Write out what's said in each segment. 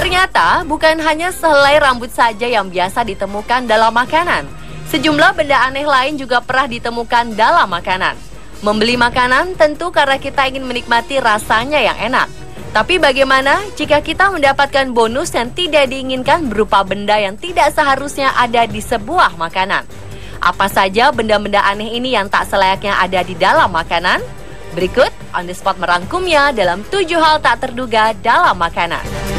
Ternyata bukan hanya sehelai rambut saja yang biasa ditemukan dalam makanan. Sejumlah benda aneh lain juga pernah ditemukan dalam makanan. Membeli makanan tentu karena kita ingin menikmati rasanya yang enak. Tapi bagaimana jika kita mendapatkan bonus yang tidak diinginkan berupa benda yang tidak seharusnya ada di sebuah makanan? Apa saja benda-benda aneh ini yang tak selayaknya ada di dalam makanan? Berikut On The Spot merangkumnya dalam 7 hal tak terduga dalam makanan.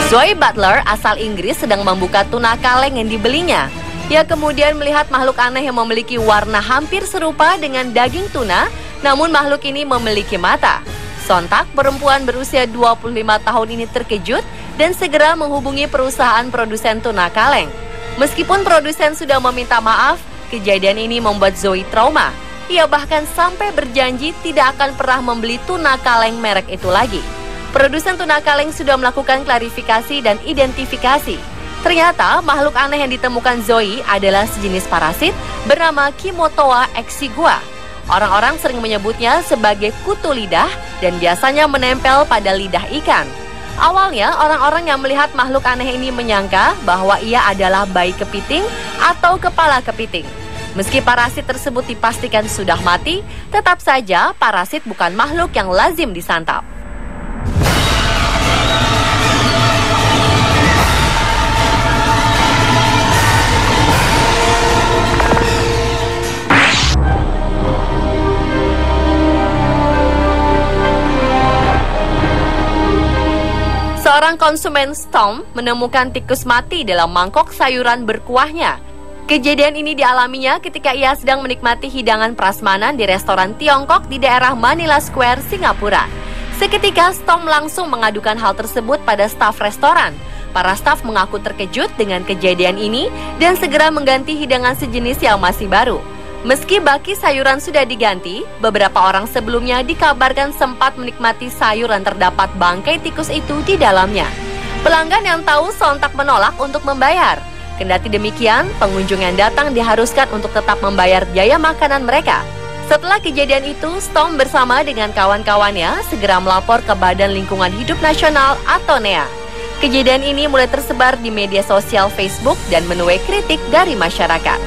Zoe Butler asal Inggris sedang membuka tuna kaleng yang dibelinya. Ia kemudian melihat makhluk aneh yang memiliki warna hampir serupa dengan daging tuna, namun makhluk ini memiliki mata. Sontak, perempuan berusia 25 tahun ini terkejut dan segera menghubungi perusahaan produsen tuna kaleng. Meskipun produsen sudah meminta maaf, kejadian ini membuat Zoe trauma. Ia bahkan sampai berjanji tidak akan pernah membeli tuna kaleng merek itu lagi. Produsen tuna kaleng sudah melakukan klarifikasi dan identifikasi. Ternyata makhluk aneh yang ditemukan Zoe adalah sejenis parasit bernama Kimotoa exigua. Orang-orang sering menyebutnya sebagai kutu lidah dan biasanya menempel pada lidah ikan. Awalnya orang-orang yang melihat makhluk aneh ini menyangka bahwa ia adalah bayi kepiting atau kepala kepiting. Meski parasit tersebut dipastikan sudah mati, tetap saja parasit bukan makhluk yang lazim disantap. Seorang konsumen Storm menemukan tikus mati dalam mangkok sayuran berkuahnya. Kejadian ini dialaminya ketika ia sedang menikmati hidangan prasmanan di restoran Tiongkok di daerah Manila Square, Singapura. Seketika Storm langsung mengadukan hal tersebut pada staf restoran. Para staf mengaku terkejut dengan kejadian ini dan segera mengganti hidangan sejenis yang masih baru. Meski baki sayuran sudah diganti, beberapa orang sebelumnya dikabarkan sempat menikmati sayuran terdapat bangkai tikus itu di dalamnya. Pelanggan yang tahu sontak menolak untuk membayar. Kendati demikian, pengunjung yang datang diharuskan untuk tetap membayar biaya makanan mereka. Setelah kejadian itu, Storm bersama dengan kawan-kawannya segera melapor ke Badan Lingkungan Hidup Nasional atau NEA. Kejadian ini mulai tersebar di media sosial Facebook dan menuai kritik dari masyarakat.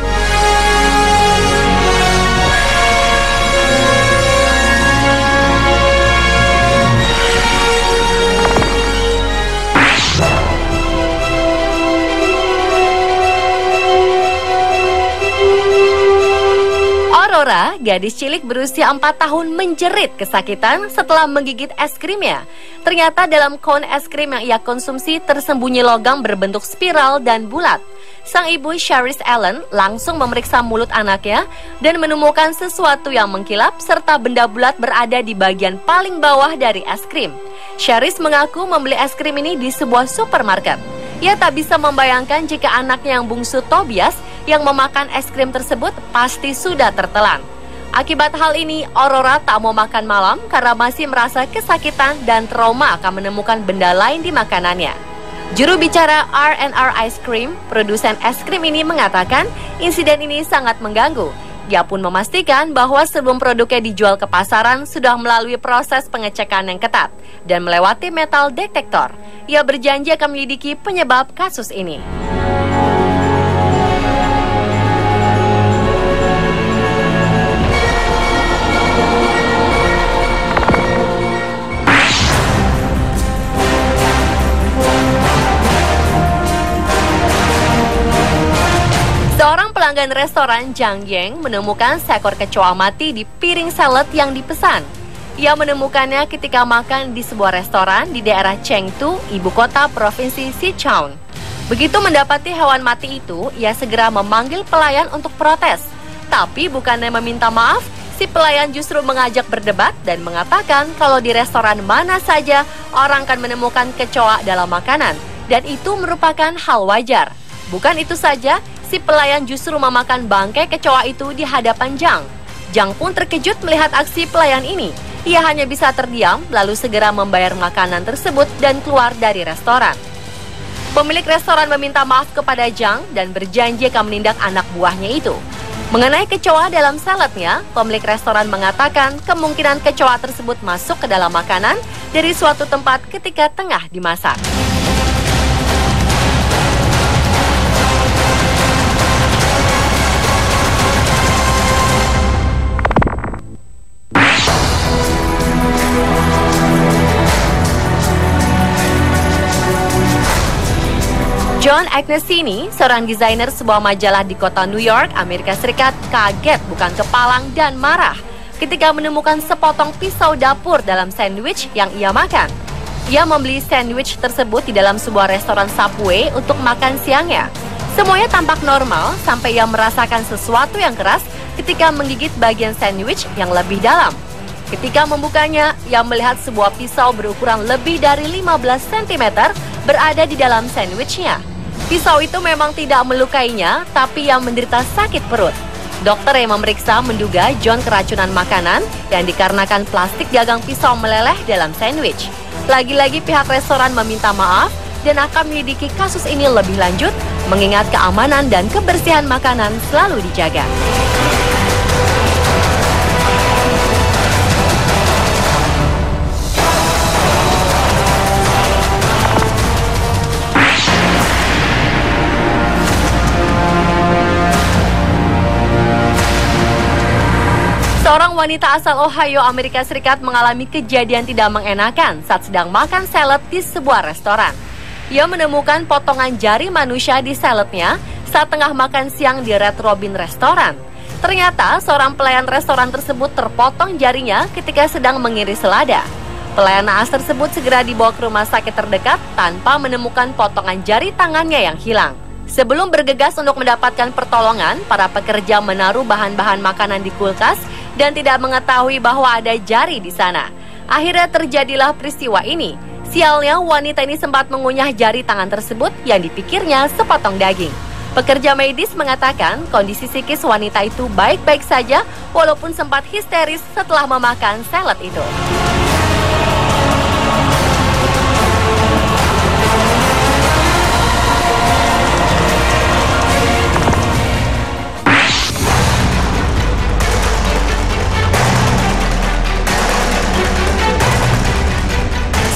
Aurora, gadis cilik berusia 4 tahun menjerit kesakitan setelah menggigit es krimnya. Ternyata dalam kon es krim yang ia konsumsi tersembunyi logam berbentuk spiral dan bulat. Sang ibu Charis Allen langsung memeriksa mulut anaknya dan menemukan sesuatu yang mengkilap serta benda bulat berada di bagian paling bawah dari es krim. Charis mengaku membeli es krim ini di sebuah supermarket. Ia tak bisa membayangkan jika anaknya yang bungsu Tobias yang memakan es krim tersebut pasti sudah tertelan. Akibat hal ini, Aurora tak mau makan malam karena masih merasa kesakitan dan trauma akan menemukan benda lain di makanannya. Juru bicara R&R Ice Cream, produsen es krim ini mengatakan insiden ini sangat mengganggu. Dia pun memastikan bahwa sebelum produknya dijual ke pasaran sudah melalui proses pengecekan yang ketat dan melewati metal detektor. Ia berjanji akan menyelidiki penyebab kasus ini. Seorang pelanggan restoran Zhang Yang menemukan seekor kecoa mati di piring salad yang dipesan. Ia menemukannya ketika makan di sebuah restoran di daerah Chengdu, ibu kota provinsi Sichuan. Begitu mendapati hewan mati itu, ia segera memanggil pelayan untuk protes. Tapi bukannya meminta maaf, si pelayan justru mengajak berdebat dan mengatakan kalau di restoran mana saja orang akan menemukan kecoa dalam makanan. Dan itu merupakan hal wajar. Bukan itu saja, si pelayan justru memakan bangkai kecoa itu di hadapan Zhang. Zhang pun terkejut melihat aksi pelayan ini. Ia hanya bisa terdiam lalu segera membayar makanan tersebut dan keluar dari restoran. Pemilik restoran meminta maaf kepada Zhang dan berjanji akan menindak anak buahnya itu. Mengenai kecoa dalam saladnya, pemilik restoran mengatakan kemungkinan kecoa tersebut masuk ke dalam makanan dari suatu tempat ketika tengah dimasak. John Agnesini, seorang desainer sebuah majalah di kota New York, Amerika Serikat, kaget bukan kepalang dan marah ketika menemukan sepotong pisau dapur dalam sandwich yang ia makan. Ia membeli sandwich tersebut di dalam sebuah restoran Subway untuk makan siangnya. Semuanya tampak normal sampai ia merasakan sesuatu yang keras ketika menggigit bagian sandwich yang lebih dalam. Ketika membukanya, ia melihat sebuah pisau berukuran lebih dari 15 cm berada di dalam sandwichnya. Pisau itu memang tidak melukainya, tapi ia menderita sakit perut. Dokter yang memeriksa menduga John keracunan makanan yang dikarenakan plastik gagang pisau meleleh dalam sandwich. Lagi-lagi pihak restoran meminta maaf dan akan menyelidiki kasus ini lebih lanjut, mengingat keamanan dan kebersihan makanan selalu dijaga. Seorang wanita asal Ohio, Amerika Serikat mengalami kejadian tidak mengenakan saat sedang makan salad di sebuah restoran. Ia menemukan potongan jari manusia di saladnya saat tengah makan siang di Red Robin Restoran. Ternyata seorang pelayan restoran tersebut terpotong jarinya ketika sedang mengiris selada. Pelayan naas tersebut segera dibawa ke rumah sakit terdekat tanpa menemukan potongan jari tangannya yang hilang. Sebelum bergegas untuk mendapatkan pertolongan, para pekerja menaruh bahan-bahan makanan di kulkas dan tidak mengetahui bahwa ada jari di sana. Akhirnya terjadilah peristiwa ini. Sialnya, wanita ini sempat mengunyah jari tangan tersebut yang dipikirnya sepotong daging. Pekerja medis mengatakan kondisi psikis wanita itu baik-baik saja walaupun sempat histeris setelah memakan salad itu.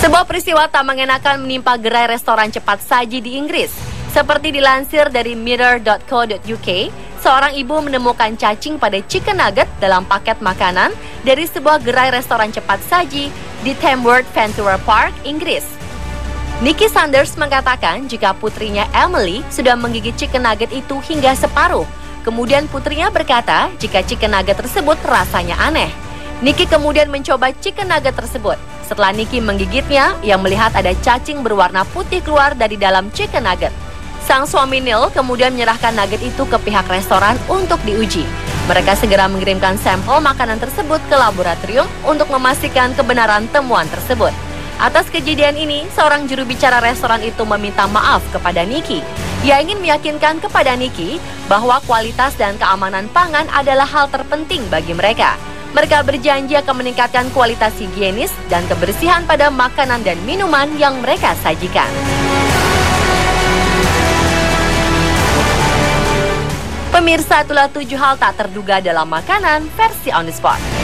Sebuah peristiwa tak mengenakan menimpa gerai restoran cepat saji di Inggris. Seperti dilansir dari mirror.co.uk, seorang ibu menemukan cacing pada chicken nugget dalam paket makanan dari sebuah gerai restoran cepat saji di Tamworth, Ventura Park, Inggris. Nikki Sanders mengatakan jika putrinya Emily sudah menggigit chicken nugget itu hingga separuh. Kemudian putrinya berkata jika chicken nugget tersebut rasanya aneh. Nikki kemudian mencoba chicken nugget tersebut. Setelah Nikki menggigitnya, ia melihat ada cacing berwarna putih keluar dari dalam chicken nugget. Sang suami Neil kemudian menyerahkan nugget itu ke pihak restoran untuk diuji. Mereka segera mengirimkan sampel makanan tersebut ke laboratorium untuk memastikan kebenaran temuan tersebut. Atas kejadian ini, seorang juru bicara restoran itu meminta maaf kepada Nikki. Ia ingin meyakinkan kepada Nikki bahwa kualitas dan keamanan pangan adalah hal terpenting bagi mereka. Mereka berjanji akan meningkatkan kualitas higienis dan kebersihan pada makanan dan minuman yang mereka sajikan. Pemirsa, itulah 7 hal tak terduga dalam makanan versi On The Spot.